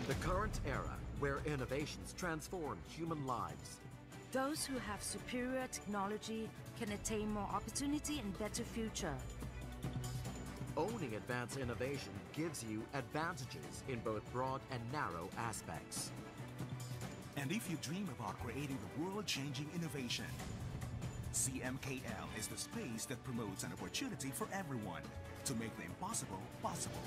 In the current era, where innovations transform human lives, those who have superior technology can attain more opportunity and better future. owning advanced innovation gives you advantages in both broad and narrow aspects. And if you dream about creating the world-changing innovation, CMKL is the space that promotes an opportunity for everyone to make the impossible possible.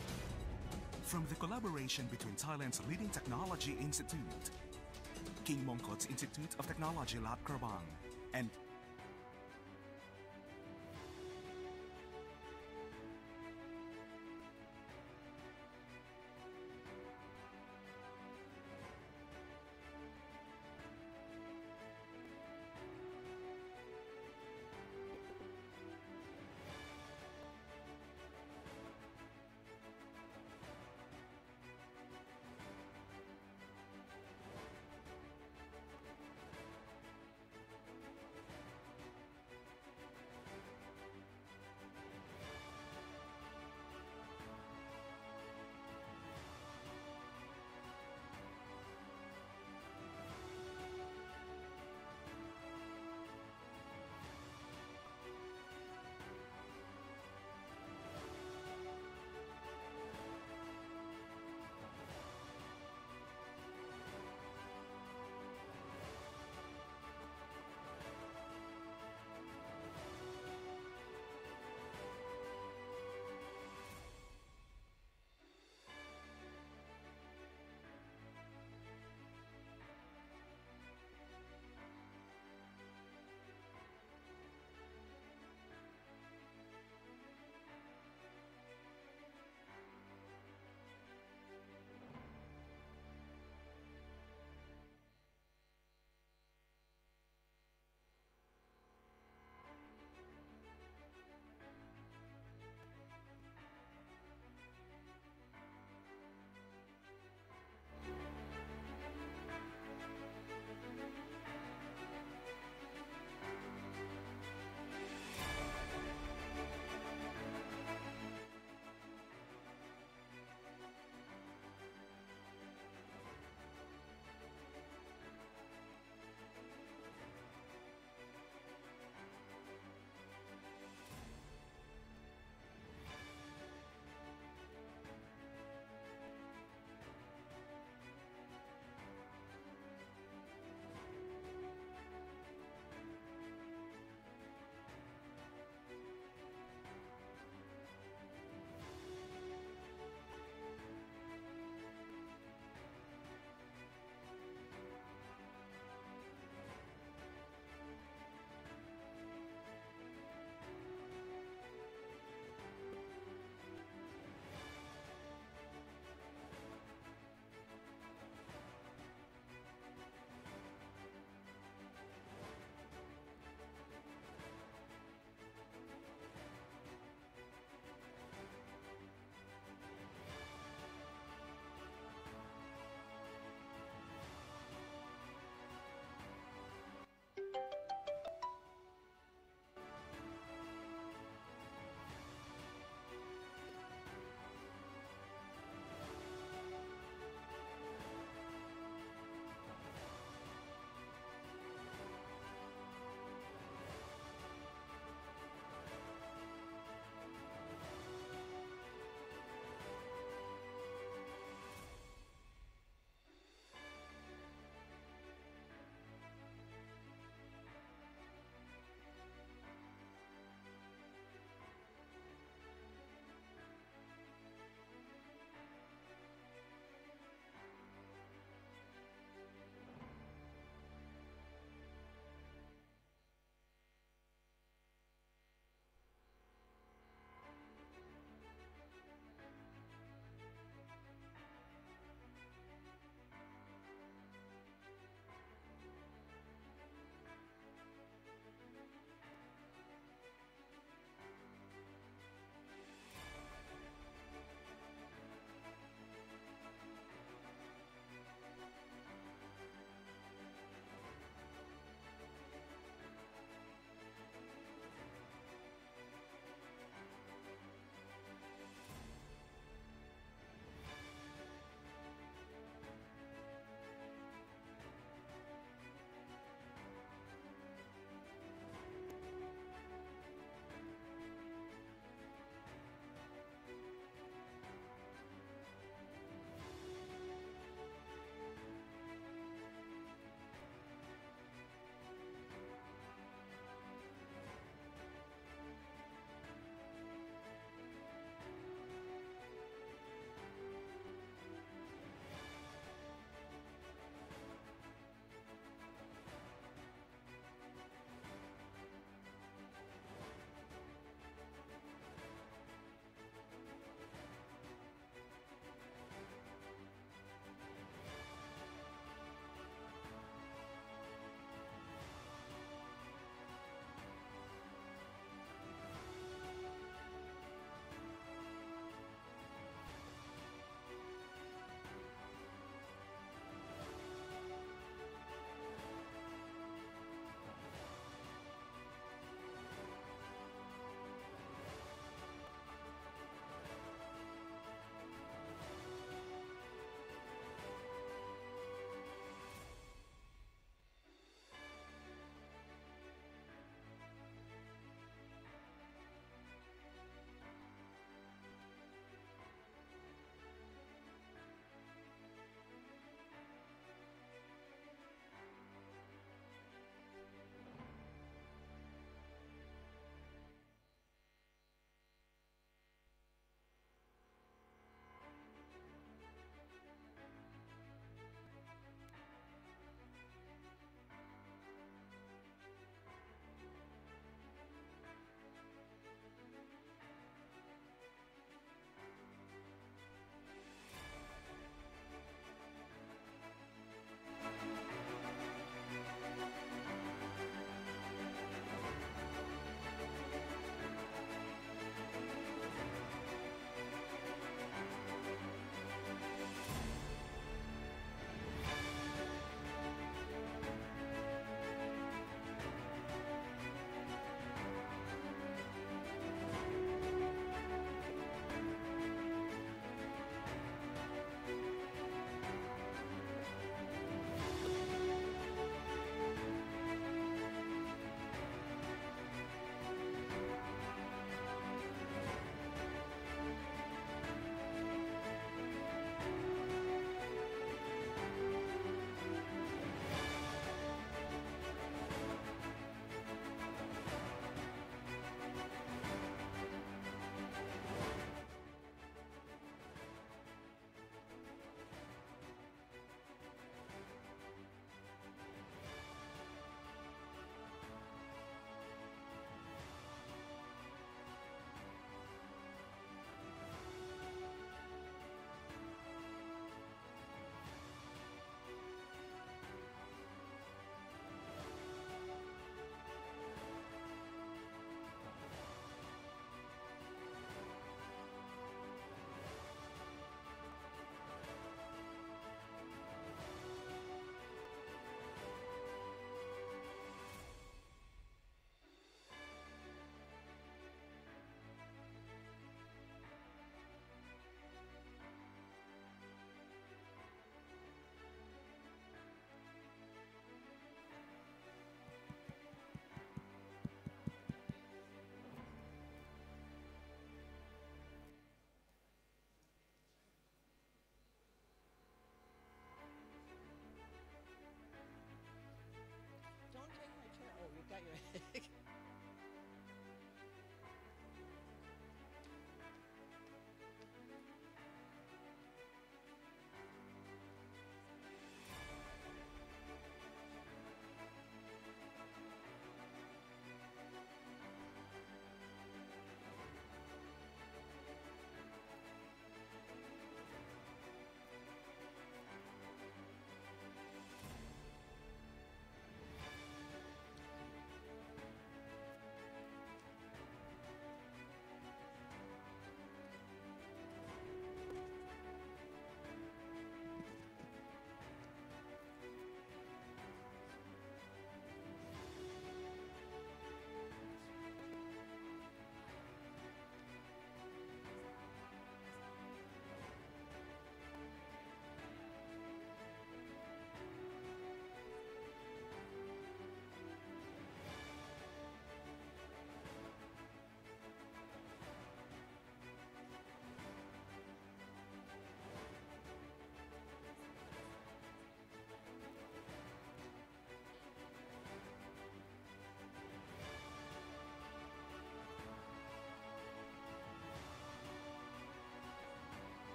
From the collaboration between Thailand's leading technology institute, King Mongkut's Institute of Technology Lab Krabang, and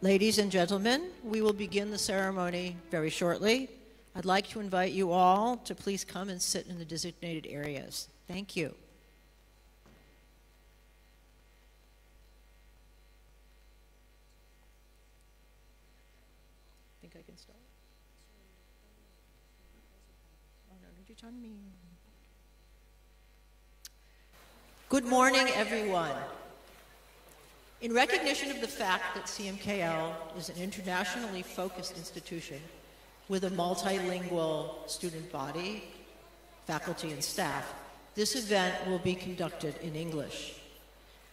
Ladies and gentlemen, we will begin the ceremony very shortly. I'd like to invite you all to please come and sit in the designated areas. Thank you. Think I can start? Oh no, did you turn me? Good morning, everyone. In recognition of the fact that CMKL is an internationally focused institution with a multilingual student body, faculty, and staff, this event will be conducted in English.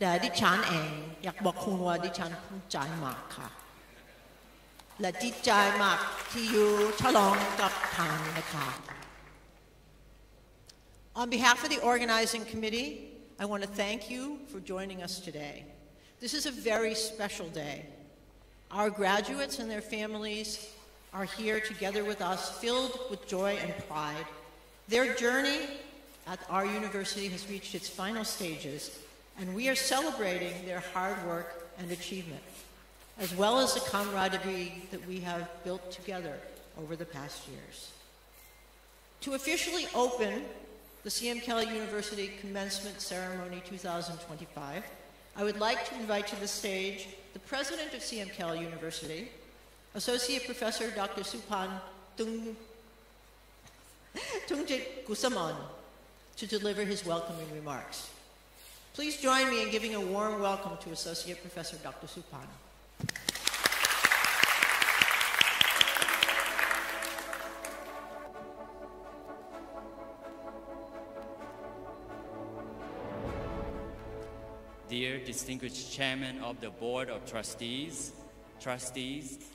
และดิฉันเองอยากบอกคุณว่าดิฉันภูมิใจมากค่ะและดีใจมากที่อยู่ฉลองกับท่านนะคะ On behalf of the organizing committee, I want to thank you for joining us today. This is a very special day. Our graduates and their families are here together with us, filled with joy and pride. Their journey at our university has reached its final stages, and we are celebrating their hard work and achievement, as well as the camaraderie that we have built together over the past years. To officially open the CMKL University Commencement Ceremony 2025, I would like to invite to the stage the president of CMKL University, Associate Professor Dr. Supan Tungjit Gusaman, to deliver his welcoming remarks. Please join me in giving a warm welcome to Associate Professor Dr. Supan. Dear distinguished Chairman of the Board of Trustees,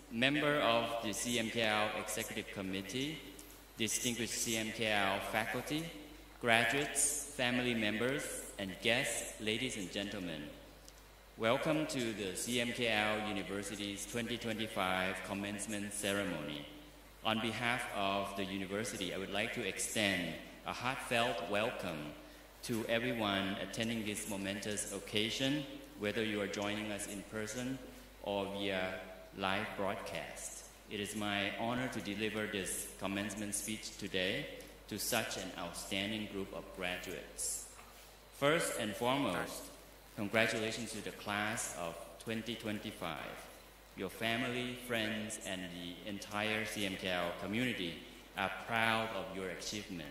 member of the CMKL Executive Committee, distinguished CMKL faculty, graduates, family members, and guests, ladies and gentlemen. Welcome to the CMKL University's 2025 commencement ceremony. On behalf of the university, I would like to extend a heartfelt welcome to everyone attending this momentous occasion, whether you are joining us in person or via live broadcast. It is my honor to deliver this commencement speech today to such an outstanding group of graduates. First and foremost, congratulations to the class of 2025. Your family, friends, and the entire CMKL community are proud of your achievements.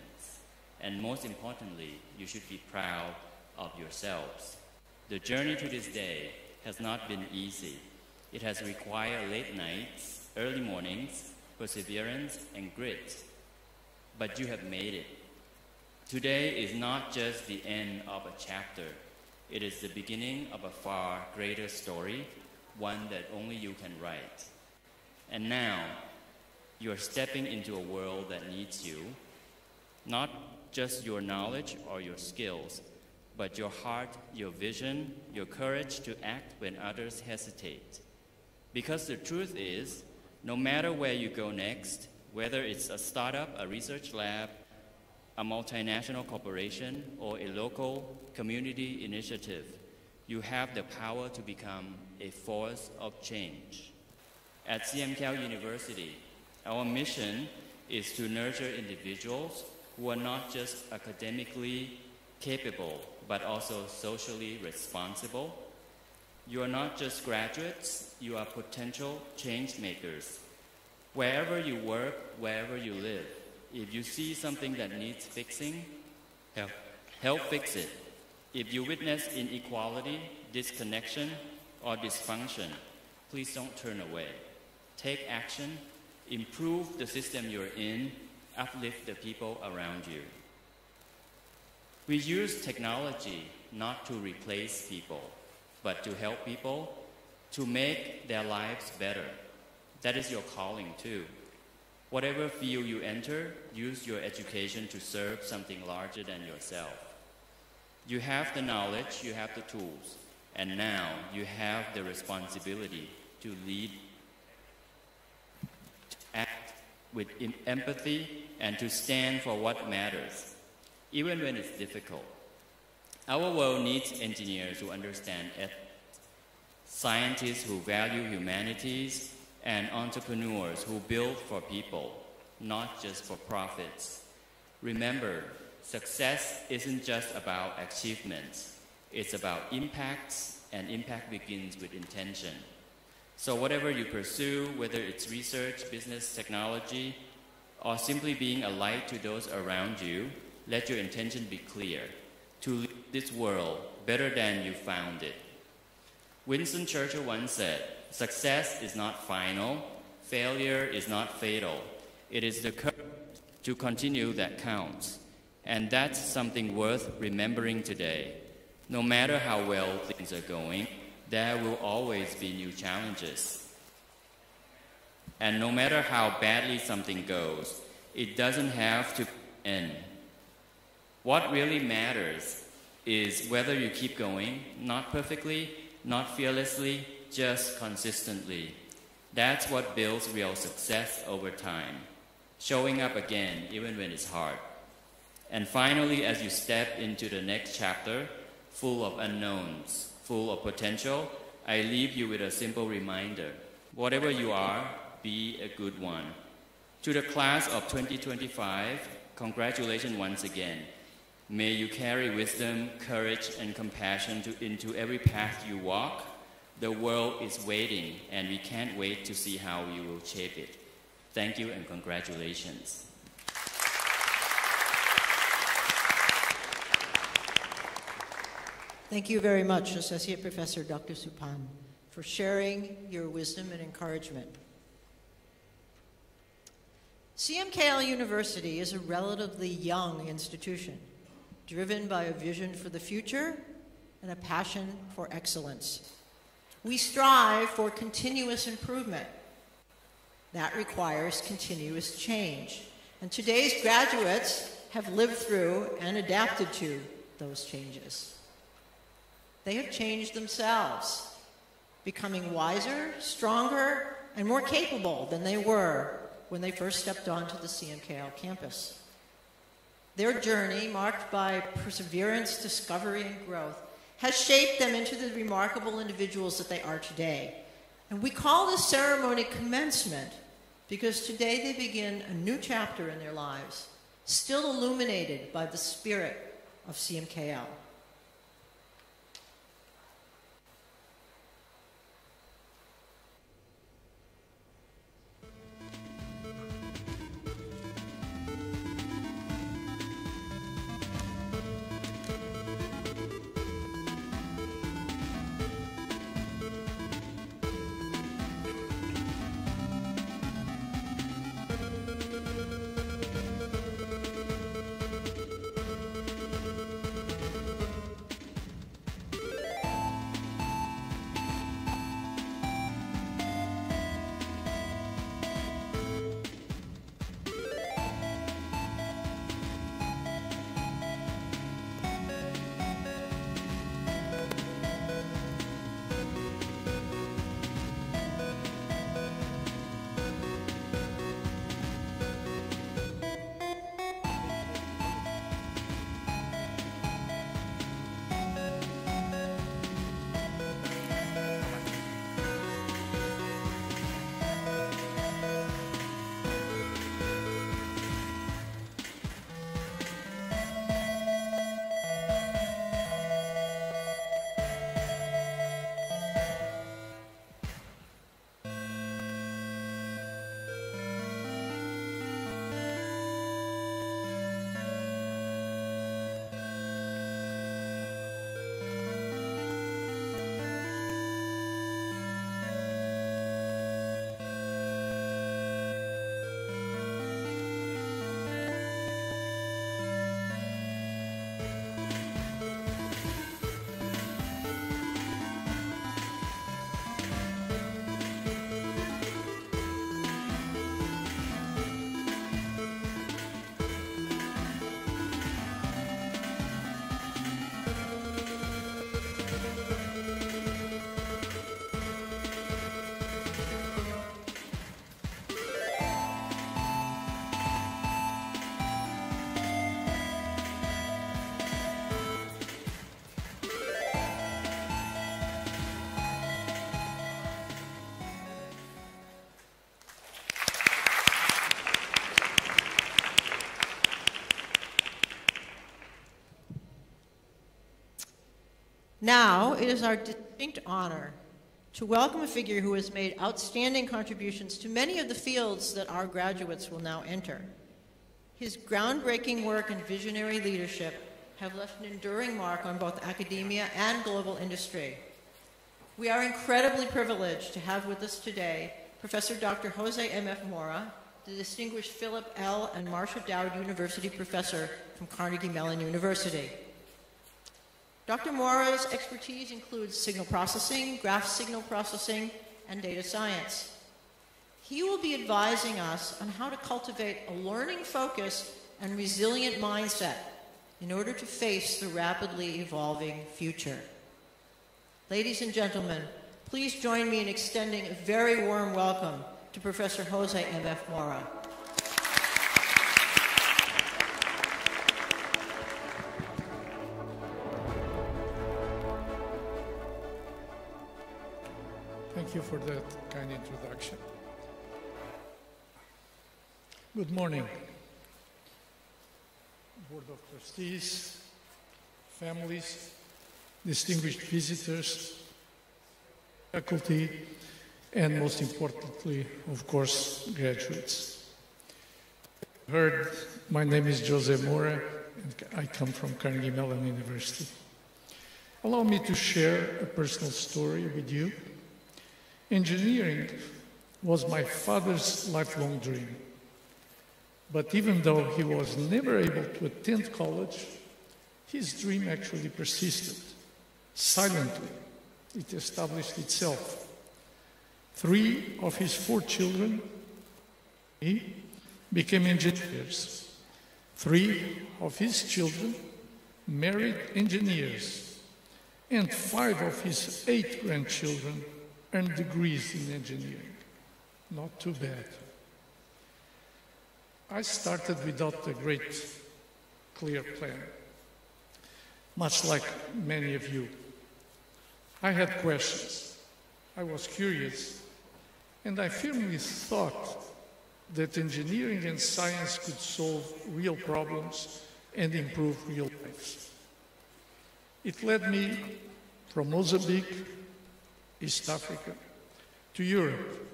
And most importantly, you should be proud of yourselves. The journey to this day has not been easy. It has required late nights, early mornings, perseverance, and grit. But you have made it. Today is not just the end of a chapter. It is the beginning of a far greater story, one that only you can write. And now, you are stepping into a world that needs you, not just your knowledge or your skills, but your heart, your vision, your courage to act when others hesitate. Because the truth is, no matter where you go next, whether it's a startup, a research lab, a multinational corporation, or a local community initiative, you have the power to become a force of change. At CMKL University, our mission is to nurture individuals who are not just academically capable, but also socially responsible. You are not just graduates, you are potential change makers. Wherever you work, wherever you live, if you see something that needs fixing, help fix it. If you witness inequality, disconnection, or dysfunction, please don't turn away. Take action, improve the system you're in, uplift the people around you. We use technology not to replace people, but to help people, to make their lives better. That is your calling too. Whatever field you enter, use your education to serve something larger than yourself. You have the knowledge, you have the tools, and now you have the responsibility to lead, to act with empathy, and to stand for what matters, even when it's difficult. Our world needs engineers who understand scientists who value humanities, and entrepreneurs who build for people, not just for profits. Remember, success isn't just about achievements. It's about impacts, and impact begins with intention. So whatever you pursue, whether it's research, business, technology, or simply being a light to those around you, let your intention be clear, to leave this world better than you found it. Winston Churchill once said, "Success is not final, failure is not fatal. It is the courage to continue that counts." And that's something worth remembering today. No matter how well things are going, there will always be new challenges. And no matter how badly something goes, it doesn't have to end. What really matters is whether you keep going, not perfectly, not fearlessly, just consistently. That's what builds real success over time. Showing up again, even when it's hard. And finally, as you step into the next chapter, full of unknowns, full of potential, I leave you with a simple reminder. Whatever you are, be a good one. To the class of 2025, congratulations once again. May you carry wisdom, courage, and compassion into every path you walk. The world is waiting, and we can't wait to see how you will shape it. Thank you and congratulations. Thank you very much, Associate Professor Dr. Supan, for sharing your wisdom and encouragement. CMKL University is a relatively young institution, driven by a vision for the future and a passion for excellence. We strive for continuous improvement. That requires continuous change. And today's graduates have lived through and adapted to those changes. They have changed themselves, becoming wiser, stronger, and more capable than they were when they first stepped onto the CMKL campus. Their journey, marked by perseverance, discovery, and growth, has shaped them into the remarkable individuals that they are today. And we call this ceremony commencement because today they begin a new chapter in their lives, still illuminated by the spirit of CMKL. Now, it is our distinct honor to welcome a figure who has made outstanding contributions to many of the fields that our graduates will now enter. His groundbreaking work and visionary leadership have left an enduring mark on both academia and global industry. We are incredibly privileged to have with us today Professor Dr. Jose M.F. Mora, the distinguished Philip L. and Marcia Dowd University professor from Carnegie Mellon University. Dr. Mora's expertise includes signal processing, graph signal processing, and data science. He will be advising us on how to cultivate a learning focus and resilient mindset in order to face the rapidly evolving future. Ladies and gentlemen, please join me in extending a very warm welcome to Professor Jose M.F. Mora. Thank you for that kind introduction. Good morning, Board of Trustees, families, distinguished visitors, faculty, and most importantly, of course, graduates. You heard, my name is Jose Mora, and I come from Carnegie Mellon University. Allow me to share a personal story with you. Engineering was my father's lifelong dream. But even though he was never able to attend college, his dream actually persisted. Silently, it established itself. 3 of his 4 children became engineers. 3 of his children married engineers. And 5 of his 8 grandchildren earned degrees in engineering. Not too bad. I started without a great, clear plan, much like many of you. I had questions. I was curious, and I firmly thought that engineering and science could solve real problems and improve real lives. It led me from Mozambique, East Africa, to Europe,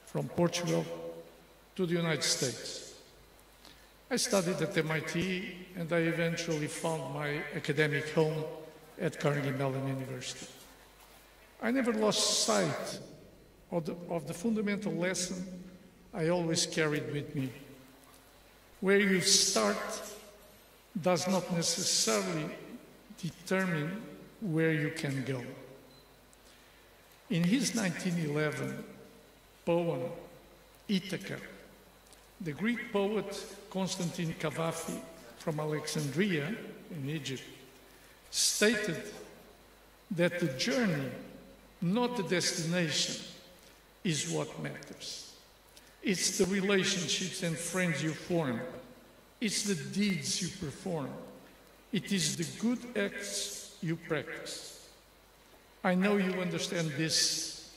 from Portugal to the United States. I studied at MIT, and I eventually found my academic home at Carnegie Mellon University. I never lost sight of the fundamental lesson I always carried with me. Where you start does not necessarily determine where you can go. In his 1911 poem, Ithaca, the Greek poet Constantine Cavafy from Alexandria in Egypt stated that the journey, not the destination, is what matters. It's the relationships and friends you form. It's the deeds you perform. It is the good acts you practice. I know you understand this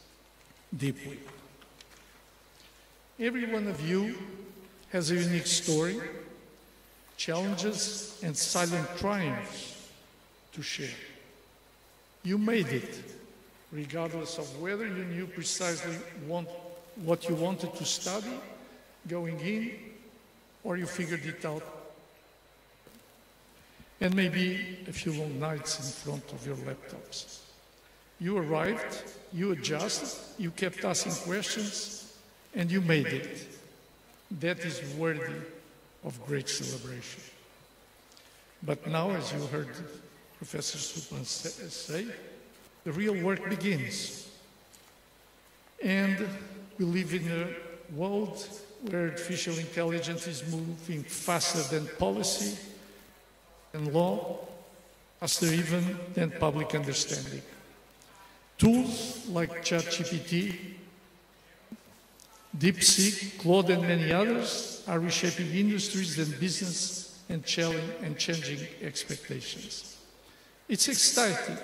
deeply. Every one of you has a unique story, challenges, and silent triumphs to share. You made it, regardless of whether you knew precisely what you wanted to study going in, or you figured it out, and maybe a few long nights in front of your laptops. You arrived, you adjusted, you kept asking questions, and you made it. That is worthy of great celebration. But now, as you heard Professor Suplan say, the real work begins. And we live in a world where artificial intelligence is moving faster than policy and law, faster even than public understanding. Tools like ChatGPT, DeepSeek, Claude, and many others are reshaping industries and business and changing expectations. It's exciting,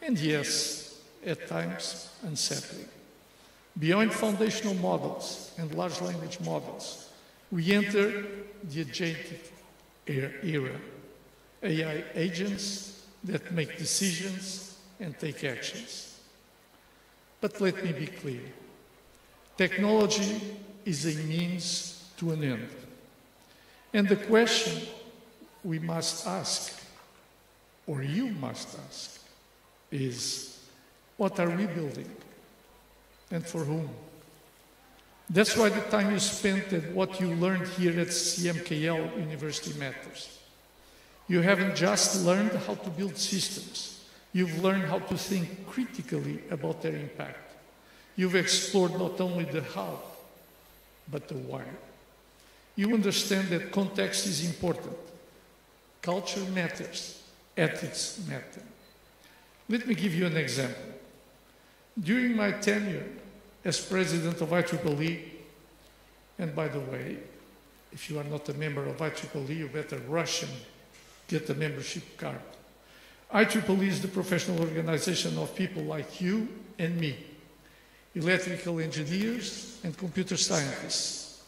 and yes, at times unsettling. Beyond foundational models and large language models, we enter the agentic era. AI agents, that make decisions and take actions. But let me be clear. Technology is a means to an end. And the question we must ask, or you must ask, is, what are we building? And for whom? That's why the time you spent and what you learned here at CMKL University matters. You haven't just learned how to build systems. You've learned how to think critically about their impact. You've explored not only the how, but the why. You understand that context is important. Culture matters. Ethics matter. Let me give you an example. During my tenure as president of IEEE, and by the way, if you are not a member of IEEE, you better rush and get the membership card. IEEE is the professional organization of people like you and me, electrical engineers and computer scientists.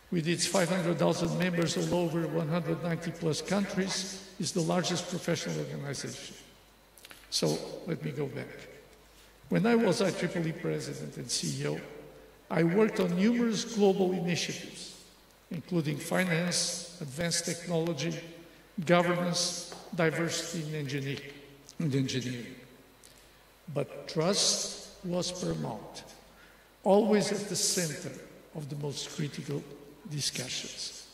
With its 500,000 members all over 190 plus countries, is the largest professional organization. So let me go back. When I was IEEE president and CEO, I worked on numerous global initiatives, including finance, advanced technology, governance, diversity, and engineering. But trust was paramount, always at the center of the most critical discussions.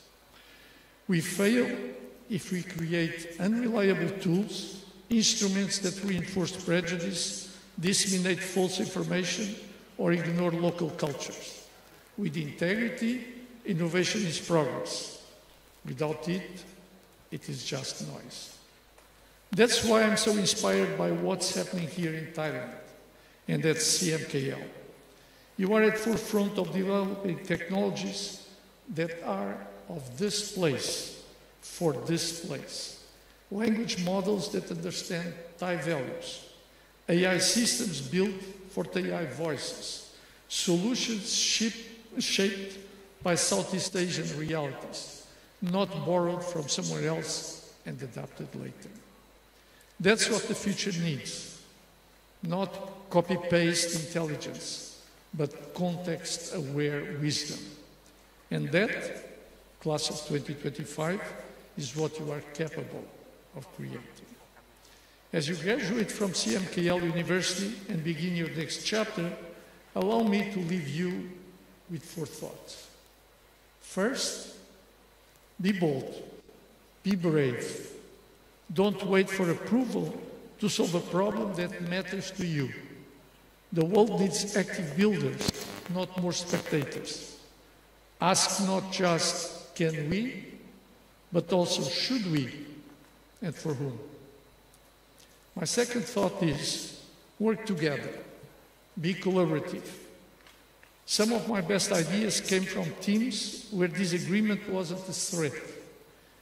We fail if we create unreliable tools, instruments that reinforce prejudice, disseminate false information, or ignore local cultures. With integrity, innovation is progress. Without it, it is just noise. That's why I'm so inspired by what's happening here in Thailand and at CMKL. You are at the forefront of developing technologies that are of this place, for this place. Language models that understand Thai values. AI systems built for Thai voices. Solutions shaped by Southeast Asian realities, not borrowed from somewhere else and adapted later. That's what the future needs. Not copy-paste intelligence, but context-aware wisdom. And that, class of 2025, is what you are capable of creating. As you graduate from CMKL University and begin your next chapter, allow me to leave you with 4 thoughts. First, be bold, be brave. Don't wait for approval to solve a problem that matters to you. The world needs active builders, not more spectators. Ask not just, can we, but also, should we, and for whom? My second thought is, work together, be collaborative. Some of my best ideas came from teams where disagreement wasn't a threat.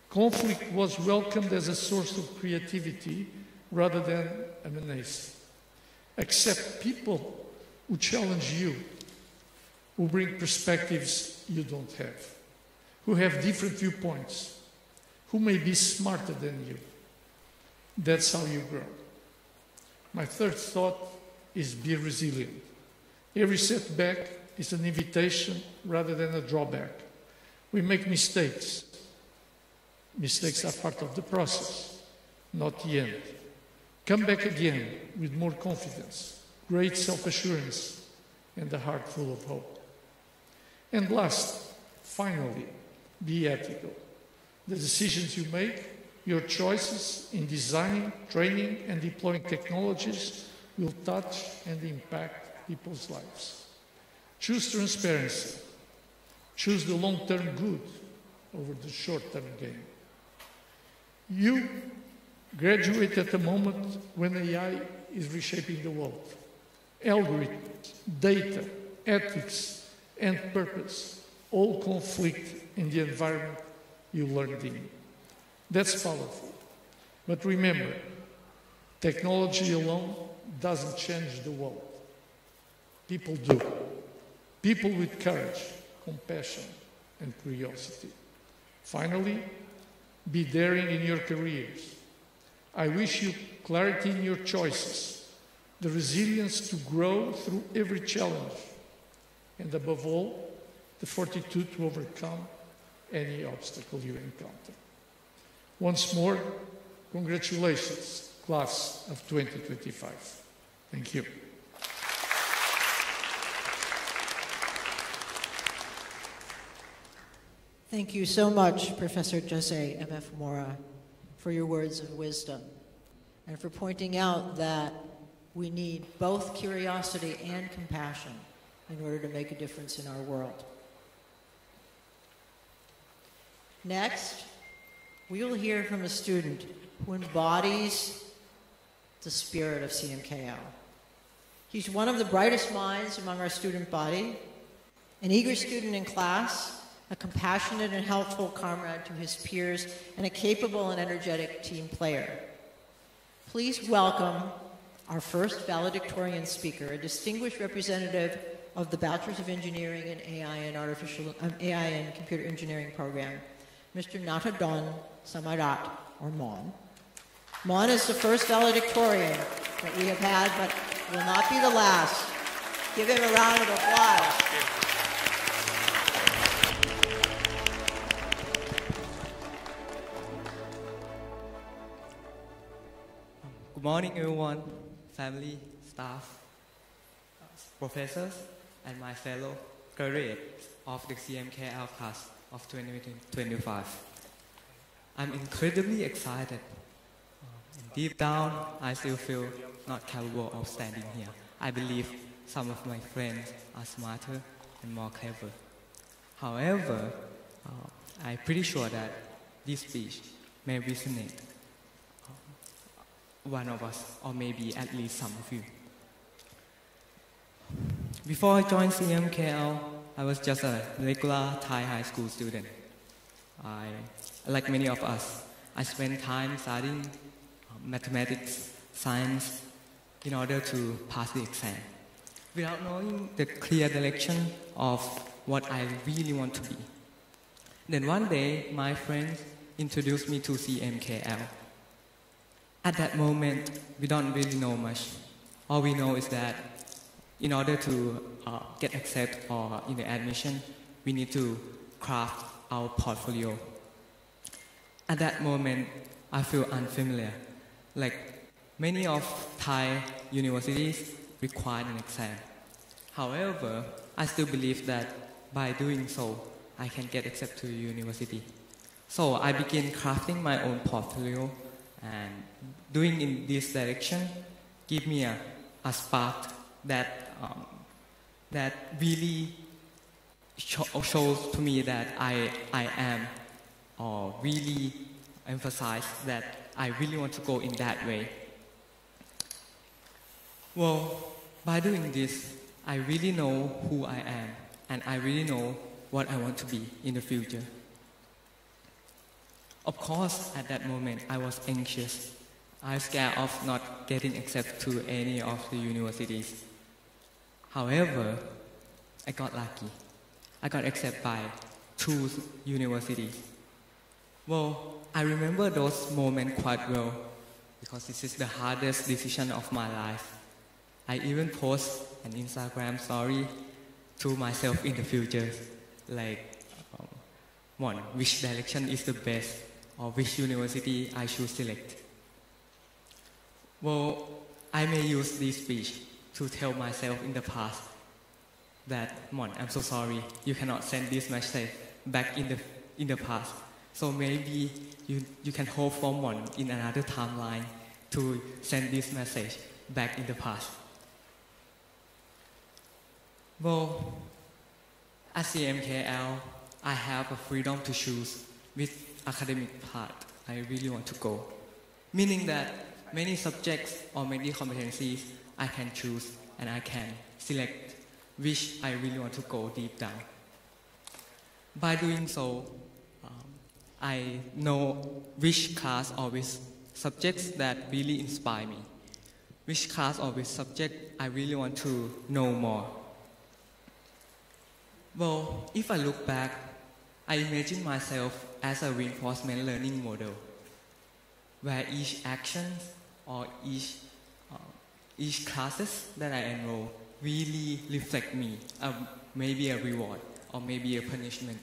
Conflict was welcomed as a source of creativity rather than a menace. Accept people who challenge you, who bring perspectives you don't have, who have different viewpoints, who may be smarter than you. That's how you grow. My third thought is be resilient. Every setback is an invitation rather than a drawback. We make mistakes. Mistakes are part of the process, not the end. Come back again with more confidence, great self-assurance, and a heart full of hope. And last, finally, be ethical. The decisions you make, your choices in designing, training, and deploying technologies will touch and impact people's lives. Choose transparency. Choose the long-term good over the short-term gain. You graduate at a moment when AI is reshaping the world. Algorithms, data, ethics, and purpose all conflict in the environment you learned in. That's powerful. But remember, technology alone doesn't change the world. People do. People with courage, compassion, and curiosity. Finally, be daring in your careers. I wish you clarity in your choices, the resilience to grow through every challenge, and above all, the fortitude to overcome any obstacle you encounter. Once more, congratulations, class of 2025. Thank you. Thank you so much, Professor Jose M.F. Mora, for your words of wisdom and for pointing out that we need both curiosity and compassion in order to make a difference in our world. Next, we will hear from a student who embodies the spirit of CMKL. He's one of the brightest minds among our student body, an eager student in class, a compassionate and helpful comrade to his peers, and a capable and energetic team player. Please welcome our first valedictorian speaker, a distinguished representative of the Bachelor's of Engineering in AI and Computer Engineering program, Mr. Natadon Samarat, or Mon. Mon is the first valedictorian that we have had, but will not be the last. Give him a round of applause. Good morning, everyone, family, staff, professors, and my fellow graduates of the CMKL class of 2025. I'm incredibly excited. Deep down, I still feel not capable of standing here. I believe some of my friends are smarter and more clever. However, I'm pretty sure that this speech may resonate one of us, or maybe at least some of you. Before I joined CMKL, I was just a regular Thai high school student. Like many of us, I spent time studying mathematics, science, in order to pass the exam, without knowing the clear direction of what I really want to be. Then one day, my friends introduced me to CMKL. At that moment, we don't really know much. All we know is that in order to get accepted or in the admission, we need to craft our portfolio. At that moment, I feel unfamiliar. Like many of Thai universities require an exam. However, I still believe that by doing so, I can get accepted to a university. So I began crafting my own portfolio, and doing in this direction give me a spark that really shows to me that I am, or really emphasize that I really want to go in that way. Well, by doing this, I really know who I am, and I really know what I want to be in the future. Of course, at that moment, I was anxious. I was scared of not getting accepted to any of the universities. However, I got lucky. I got accepted by 2 universities. Well, I remember those moments quite well, because this is the hardest decision of my life. I even post an Instagram story to myself in the future, like, which direction is the best, or which university I should select. Well, I may use this speech to tell myself in the past that, Mon, I'm so sorry, you cannot send this message back in the past. So maybe you can hope for Mon in another timeline to send this message back in the past. Well, at CMKL, I have a freedom to choose which academic path I really want to go. Meaning that many subjects or many competencies I can choose, and I can select which I really want to go deep down. By doing so, I know which class or which subjects that really inspire me, which class or which subject I really want to know more. Well, if I look back, I imagine myself as a reinforcement learning model. where each action or each classes that I enroll really reflect me, maybe a reward or maybe a punishment.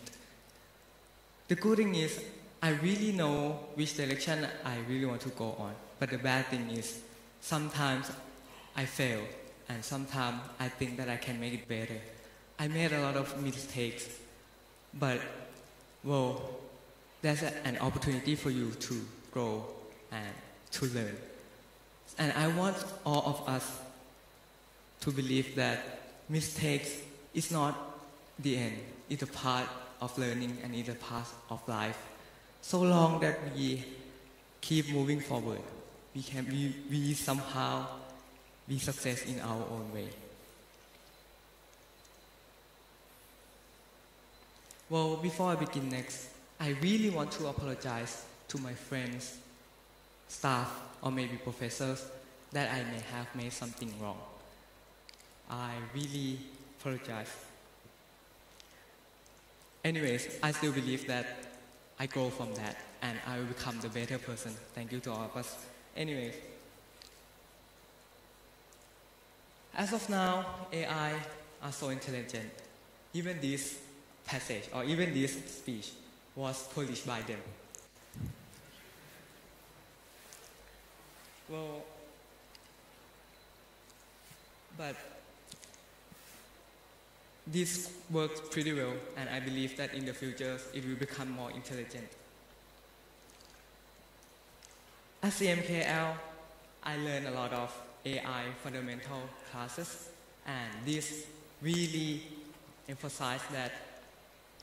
The good thing is I really know which direction I really want to go on, but the bad thing is sometimes I fail and sometimes I think that I can make it better. I made a lot of mistakes, but well, there's an opportunity for you to grow and to learn. And I want all of us to believe that mistakes is not the end. It's a part of learning and it's a part of life. So long that we keep moving forward, we somehow be success in our own way. Well, before I begin next, I really want to apologize to my friends, staff, or maybe professors that I may have made something wrong. I really apologize. Anyways, I still believe that I grow from that and I will become the better person. Thank you to all of us. Anyways, as of now, AI are so intelligent. Even this passage or even this speech was published by them. Well, but this works pretty well, and I believe that in the future it will become more intelligent. At CMKL, I learned a lot of AI fundamental classes, and this really emphasized that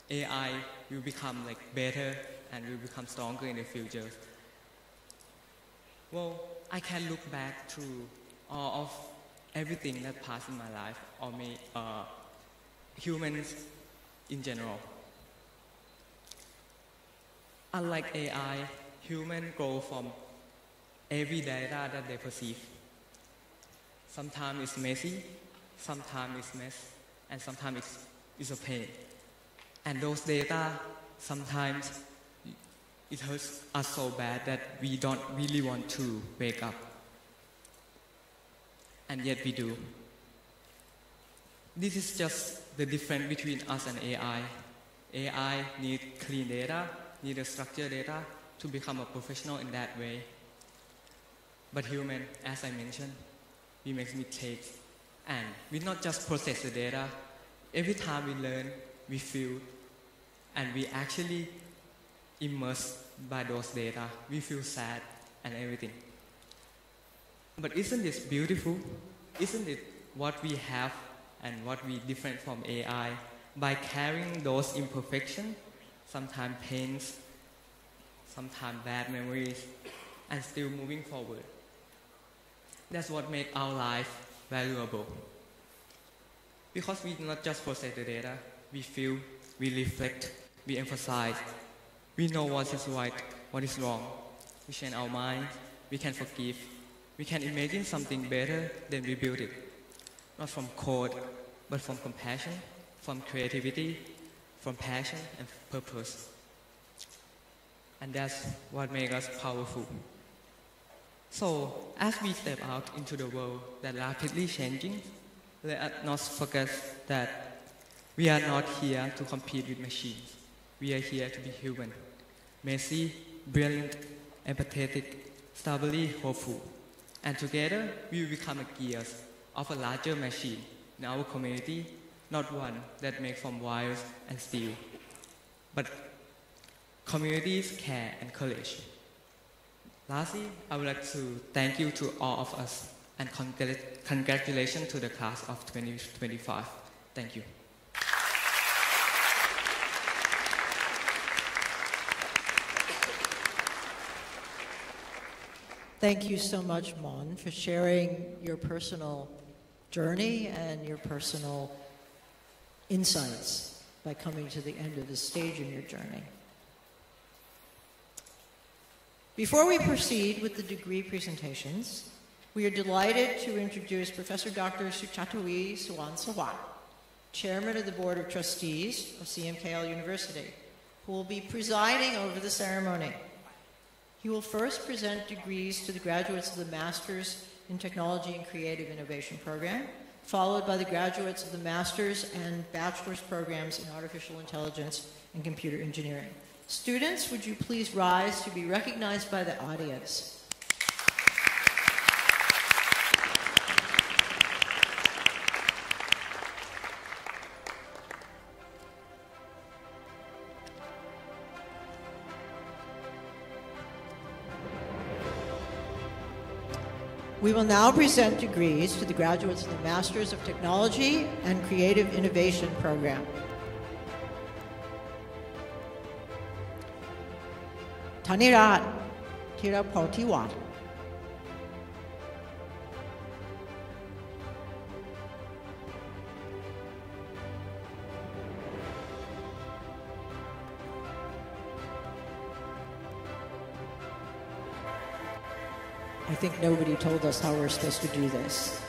AI will become better and will become stronger in the future. Well, I can look back to all of everything that passed in my life, or humans in general. Unlike AI, humans grow from every data that they perceive. Sometimes it's messy, sometimes it's mess, and sometimes it's a pain. And those data, sometimes it hurts us so bad that we don't really want to wake up. And yet we do. This is just the difference between us and AI. AI needs clean data, needs structured data to become a professional in that way. But human, as I mentioned, we make mistakes. And we not just process the data. Every time we learn, we feel, and we actually immersed by those data. We feel sad and everything. But isn't this beautiful? Isn't it what we have and what we different from AI? By carrying those imperfections, sometimes pains, sometimes bad memories, and still moving forward. That's what makes our life valuable. Because we not just process the data, we feel, we reflect, we emphasize, we know what is right, what is wrong. We change our mind, we can forgive, we can imagine something better, then we build it. Not from code, but from compassion, from creativity, from passion and purpose. And that's what makes us powerful. So, as we step out into the world that is rapidly changing, let us not forget that we are not here to compete with machines. We are here to be human, messy, brilliant, empathetic, stably hopeful. And together, we will become a gears of a larger machine in our community, not one that makes from wires and steel, but communities, care, and courage. Lastly, I would like to thank you to all of us and congratulations to the class of 2025. Thank you. Thank you so much, Mon, for sharing your personal journey and your personal insights by coming to the end of the stage in your journey. Before we proceed with the degree presentations, we are delighted to introduce Professor Dr. Suchathavi Sawansawat, Chairman of the Board of Trustees of CMKL University, who will be presiding over the ceremony. He will first present degrees to the graduates of the Masters in Technology and Creative Innovation program, followed by the graduates of the Master's and Bachelor's programs in Artificial Intelligence and Computer Engineering. Students, would you please rise to be recognized by the audience? We will now present degrees to the graduates of the Masters of Technology and Creative Innovation program. Thanirat Thirapotiwat. I think nobody told us how we're supposed to do this.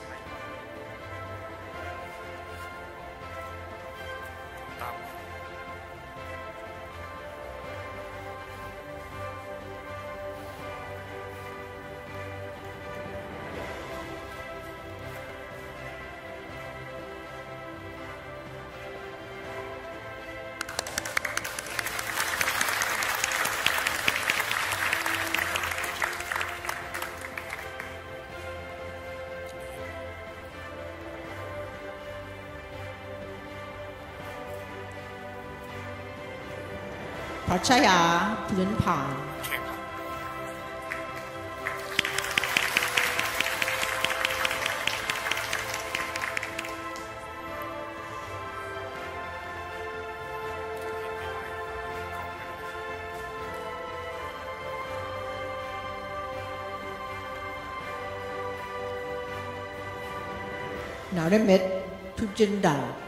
Prachaya Plunpan. Naramit Pujinda.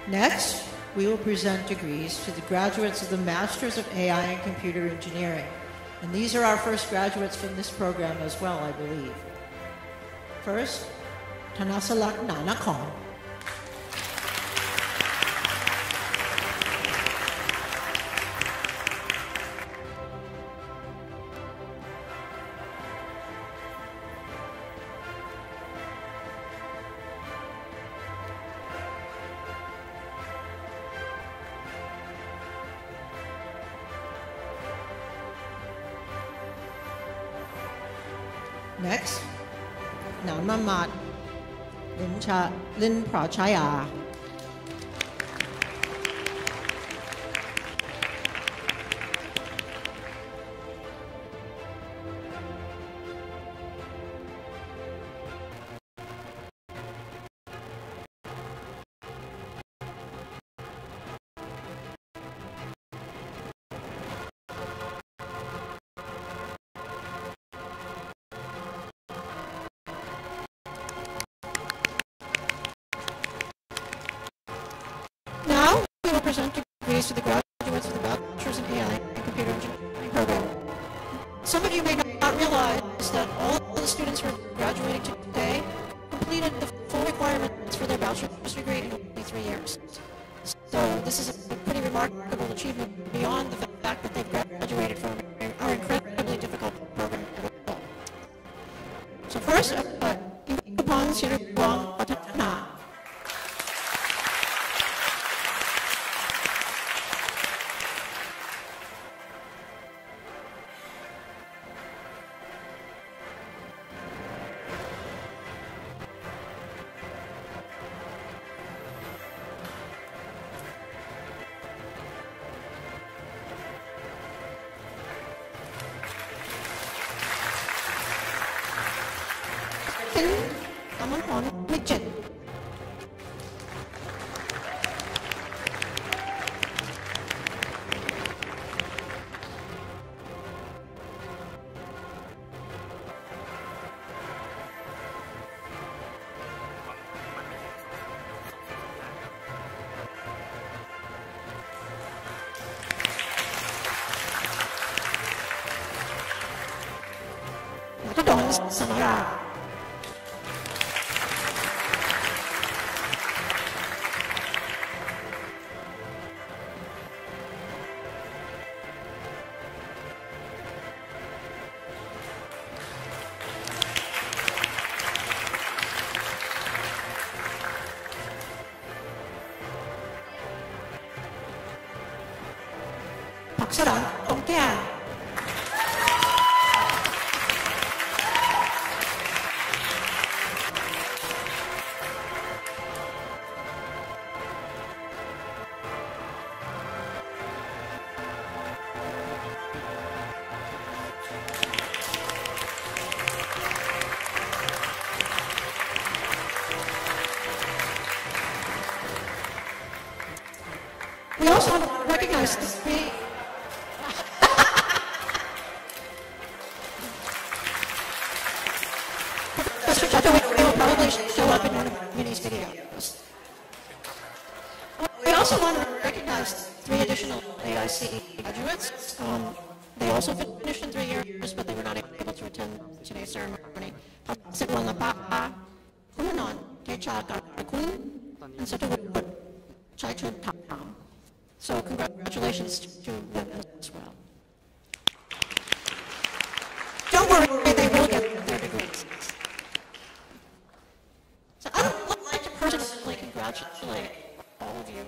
Next, we will present degrees to the graduates of the Masters of AI and Computer Engineering. And these are our first graduates from this program as well, I believe. First, Thanasalak Nanakon. Next, Namamat Lin Prachaya. Now, we will present degrees to the graduates of the Bachelor's in AI and Computer Engineering program. Some of you may not realize that all of the students who are graduating today completed the full requirements for their bachelor's degree in only 3 years. So this is a pretty remarkable achievement beyond the fact that they've graduated from our incredibly difficult program. So first, Ingapon Siriguang Patana. Sonora. 박수랑 함께한 We also want to recognize the three Professor Chato will probably show up in one of Minnie's videos. We also want to recognize 3 additional AIC graduates. They also finished in 3 years, but they were not able to attend today's ceremony. Pasiguan Lapa, Humunon, Techa Garakun, and Satawut Chai Chun Tam. So congratulations to them as well. Don't worry, they will get their degrees. So I would like to personally congratulate all of you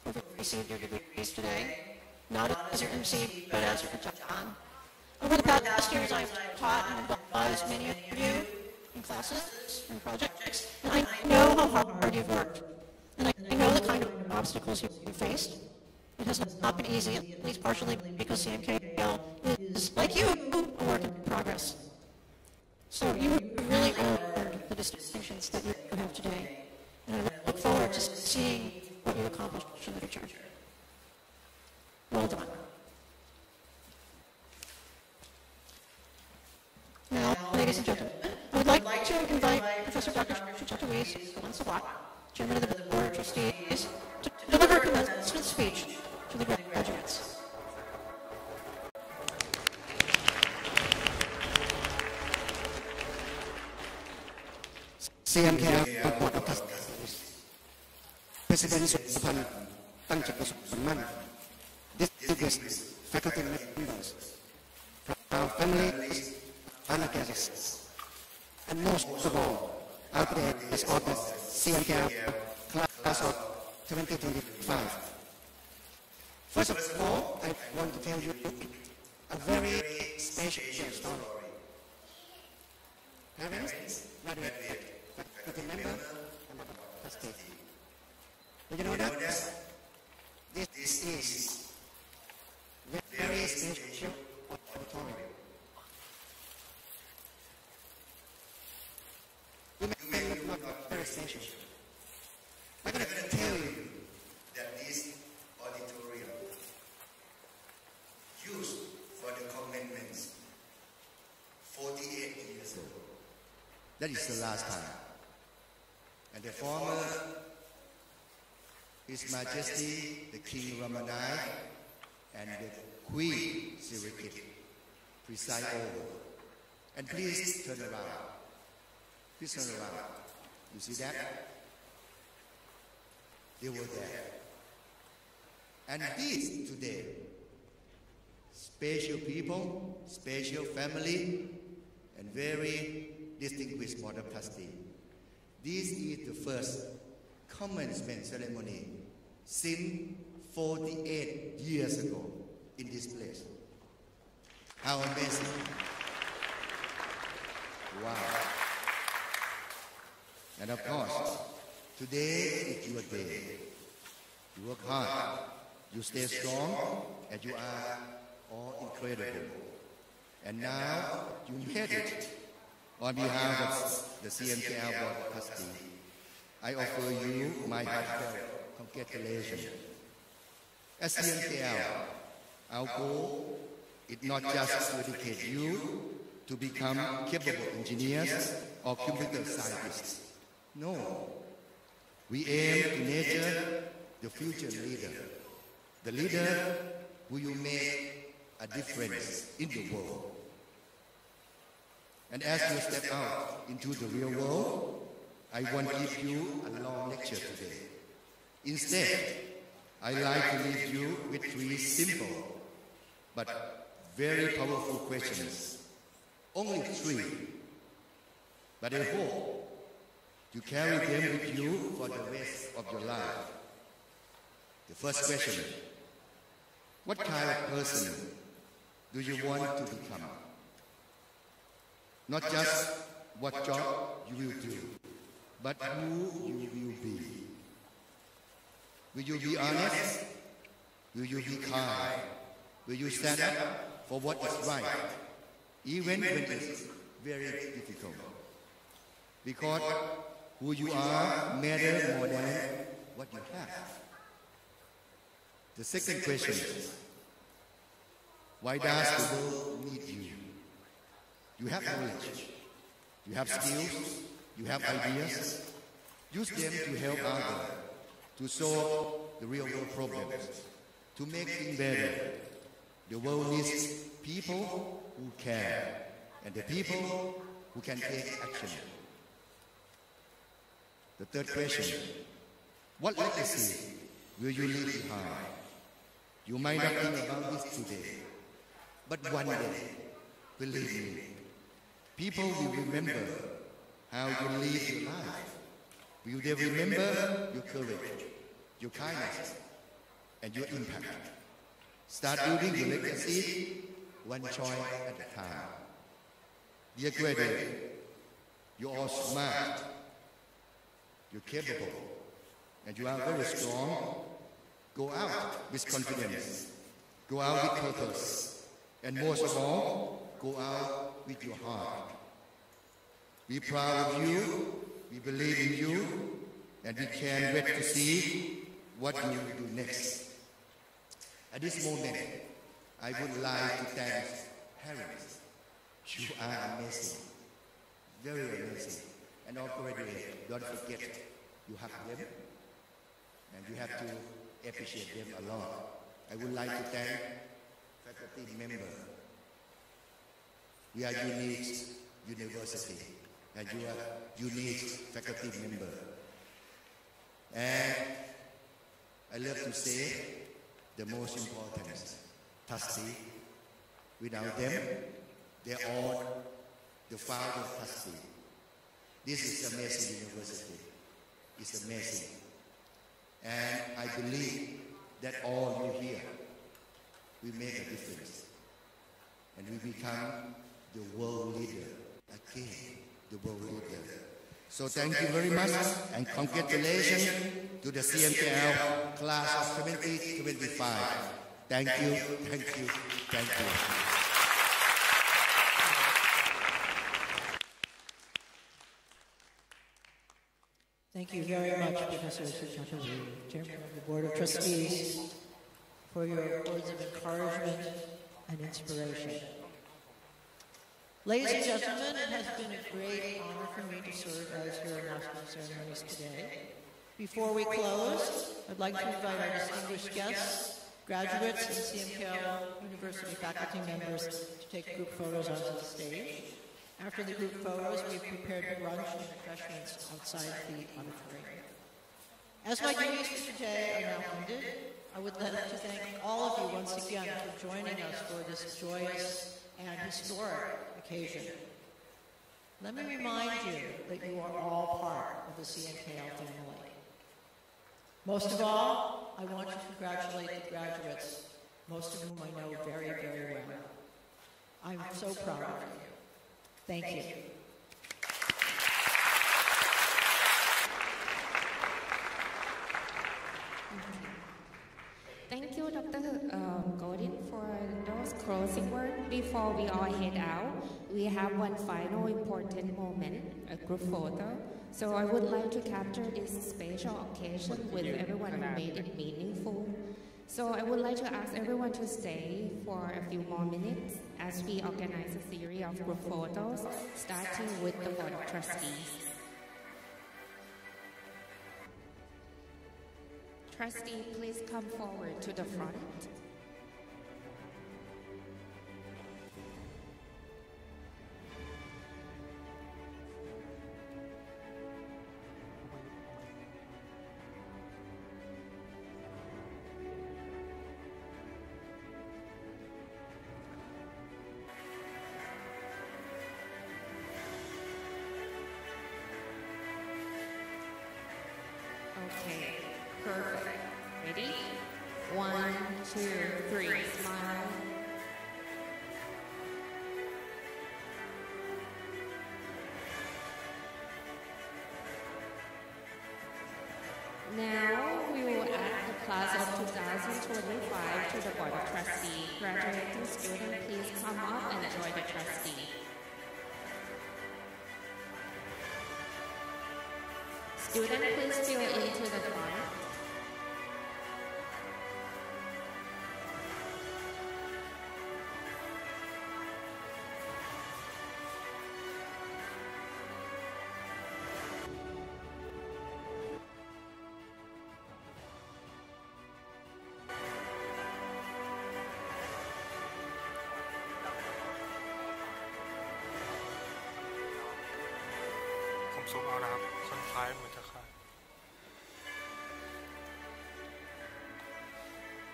who have received your degrees today, not as your MC, but as your John. Over the past years, I've taught and advised many of you in classes and projects, and I know how hard you've worked, and I know the kind of obstacles you've faced. It has not been easy, at least partially because CMKL is, like you, a work in progress. So you really earned the distinctions that you have today, and I look forward to seeing what you accomplish in the future. Well done. Now, ladies and gentlemen, I would like to invite Professor Dr. Sucheta Ruiz Sawat, Chairman of the Board of Trustees, to deliver a commencement speech to the graduates. CMKL Board of Trustees, President Supan Tanchikusuman, distinguished faculty members, proud families, honor guests, and most of all, out there is all the CMKL class of 2025. First of all, I want to tell you a very special story. Parents, graduate, faculty member, and trustee. Do you know that? This is very special auditorium. You may look not very special. I'm going to tell you that this auditorium used for the commencements 48 years ago. That is the last time. And the former His Majesty the King Ramanai and the Queen Sirikit preside over. And please turn around. Please turn around. You see that? They were there. And this today, special people, special family, and very distinguished Board of Trustees. This is the first commencement ceremony since 48 years ago in this place. How amazing. Wow. And of course, today is your day. You work hard, you stay strong, and you are all incredible. And now you made it. On behalf of the CMKL Board of Trustees, I offer you my heartfelt congratulations. As CMKL, our goal is not just to educate you to become capable engineers or computer scientists. No. We aim to nurture the future leader, the leader who will make a difference in the world. And as you step out into the real world, I won't give you a long lecture today. Instead, I like to leave you with 3 simple but very powerful questions. Only 3. But I hope you carry them with you for the rest of your life. The first question: what kind of person do you want to become? Not just what job you will do, but who you will be. Will you be honest? Will you be kind? Will you stand up for what is right, even when it's very difficult? Because who you are matters more than what you have. The second question: why does the world need you? You have knowledge, you have skills, you have ideas. Use them to help others, to solve the real world problems, to make things better. The world needs people who care, and the people who can take action. The third question: what legacy will you leave behind? You might not think about this today, but one day, believe me, people will remember how you live your life. Will they remember your courage, your kindness, and your impact? Start building your legacy one choice at a time. Dear graduate, you're all smart, you're capable, and you are very strong. Go out with confidence, go out with purpose, and most of all, go out with your heart. We're proud of you, we believe in you, and we can't wait to see what you will do next. At this moment, I would like to thank parents. You are amazing, very amazing. And all graduates, don't forget, you have them, and you have to appreciate them a lot. I would like to thank faculty members. We are unique university, and you are unique faculty member. And I love to say the most important, trustee. Without them, they're all the founder of trustee. This is amazing university. It's amazing. And I believe that all you here will make a difference. And we become the world leader again, the world leader. So thank you very much, and congratulations to the CMKL class of 2025. Thank you, thank you, thank you. Thank you very much, Professor Suchatterjee, Chairman of the Board of Trustees, for your words of encouragement and inspiration. Ladies and gentlemen, it has been a great honor for me to serve as your announcement ceremonies today. Before we close, I'd like to invite our distinguished guests, graduates, and CMKL University faculty members to take group photos onto the stage. After the group photos, we've prepared brunch and refreshments outside the auditorium. As my duties for today are now ended, I would like to thank all of you once again for joining us for this joyous and historic occasion. Let me remind you that you are all part of the CMKL family. Most of all, I want to congratulate the graduates, most of whom I know very, very well. I'm so proud of you. Thank you. Thank you, Dr. Godin, for those closing words. Before we all head out, we have one final important moment, a group photo. So I would like to capture this special occasion with everyone who made it meaningful. So I would like to ask everyone to stay for a few more minutes as we organize a series of group photos, starting with the Board of Trustees. Trustee, please come forward to the front. Ready? 1, 2, 3, smile. Now we will add the class of 2025 to the Board of Trustees. Graduating students, please come up and join the trustee. Students, please fill into the front.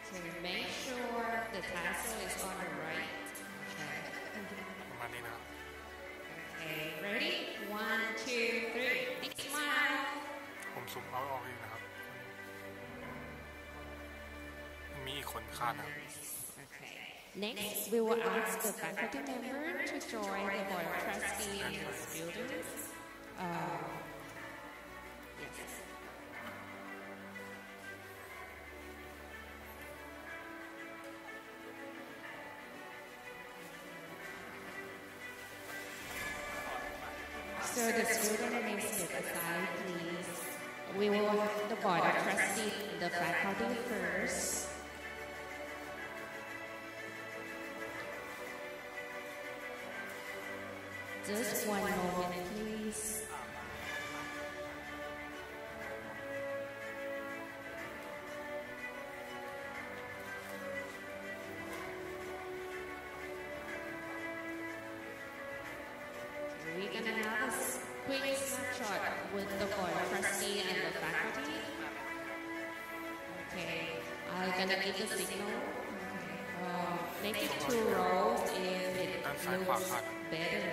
So make sure the tassel is on the right. Okay, ready? 1, 2, 3. Big smile. ผมสุ่มเอาออกเองนะครับมีอีกคนคาดนะครับ Okay. Next, we will ask the faculty member to join the Board of Trustees and the students. Yes. So the student may step aside, please. We will have the Board of Trustees, the faculty first. Just one moment, please. We're gonna have a quick snapshot with the Board of Trustees and the faculty. Okay, I'm gonna give the signal. Okay. Make it 2 rows if it looks better.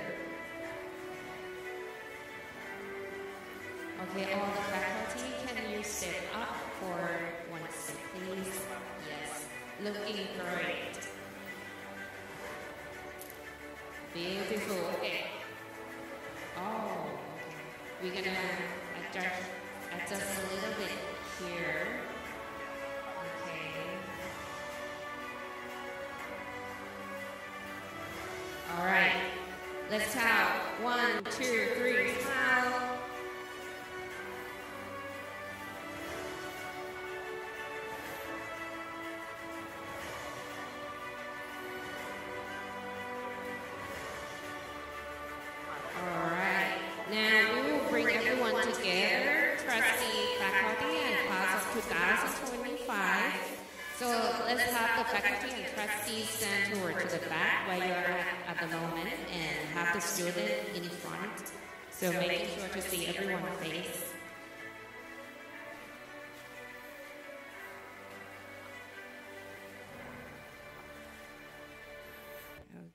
Okay, all the faculty, can you step up for 1 step, please? Yes, looking great. Beautiful. Okay. Oh, okay. We're gonna adjust a little bit here. Okay. All right. Let's count. 1, 2, 3. Smile. Together, trustee, faculty, and class of 2025. So let's have the faculty and trustees stand toward to the back where you're at the moment and have the student in front. So making sure to see everyone's face.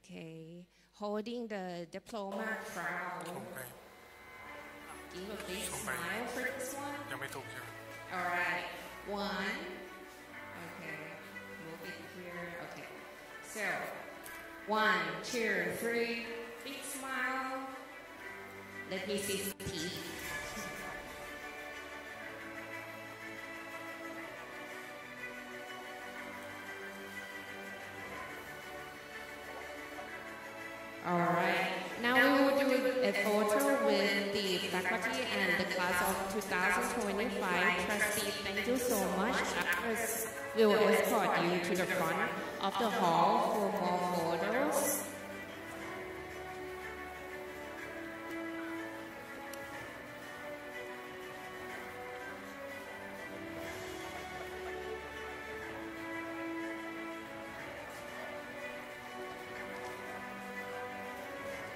Okay, holding the diploma crown. Give a big smile for this one. All right. 1. Okay. Move it here. Okay. So, 1, 2, 3. Big smile. Let me see the teeth. All right. Now we will do a photo with the faculty and the class of 2025 trustees. Thank you so much. Afterwards, we will escort you to the front of the hall for more photos.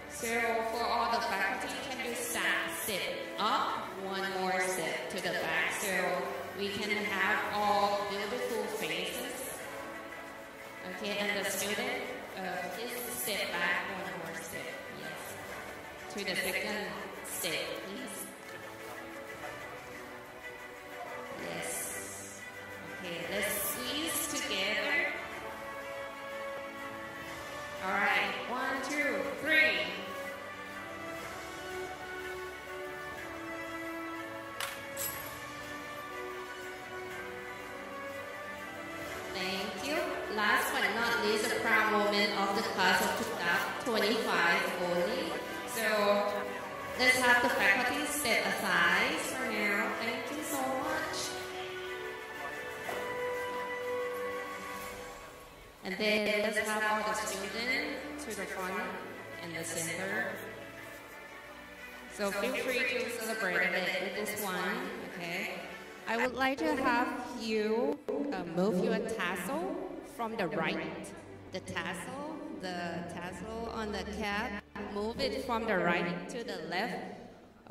So for all the faculty, can you sit up 1 more step to the back so we can have all beautiful faces. Okay, and the student, please step back 1 more step. Yes. To the second step, please. Yes. Okay, moment of the class of 2025 only. So let's have the faculty step aside for now. Thank you so much. And then let's have all the students to the front and the center. So feel free to celebrate it with this one, okay? I would like to have you move your tassel from the right. The tassel on the cap, move it from the right to the left,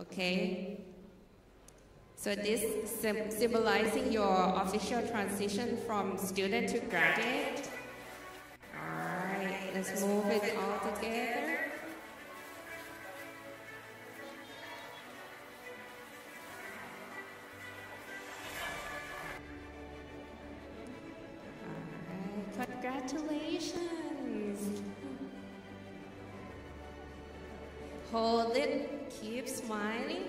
okay? So this symbolizing your official transition from student to graduate. All right, let's move it all together. Congratulations. Hold it, keep smiling.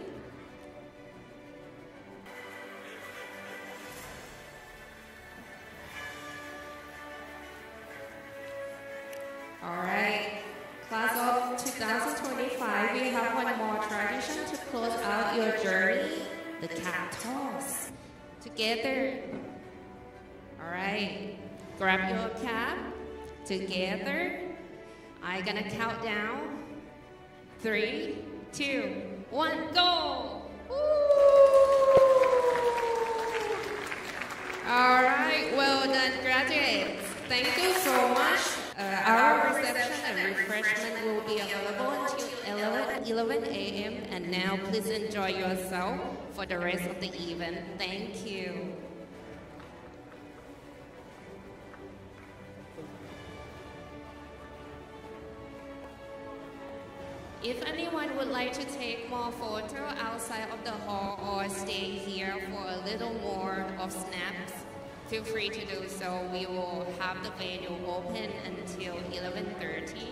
All right, class of 2025, we have one more tradition to close out your journey, the cap toss. Together. All right. Grab your cap together. I'm gonna count down. 3, 2, 1, go! Woo! All right, well done, graduates. Thank you so much. Our reception and refreshment will be available until 11 a.m. And now please enjoy yourself for the rest of the event. Thank you. If anyone would like to take more photos outside of the hall or stay here for a little more of snaps, feel free to do so. We will have the venue open until 11:30.